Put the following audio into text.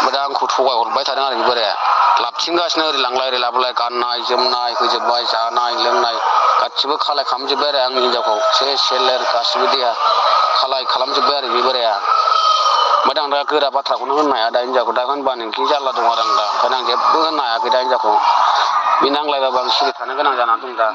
ओमफ्राय दा आंखौ थगाय हरबाय थादों आरो बे बोराया लाबथिंगासिनो ओरै लांलाय ओरै लाबोलाय गाननाय जोमनाय होजोब्बाय जानाय लोंनाय गासिबो खालाय खालामजोब्बाय आरो आंनि हिनजावखौ सेलेर गासिबो देहा खालाय खालामजोब्बाय आरो बे बोराया। ओमफ्राय आं दा गोरा बाथ्राखौनो होनो हाया दा हिनजावखौ दा होनबा नोंखि जारला दं आरो आं दा ओंखायनो आं जेबो होननो हायाखै दा हिनजावखौ बे नांलायबाबो आं सिरि थानो गोनां जानानै दं दा।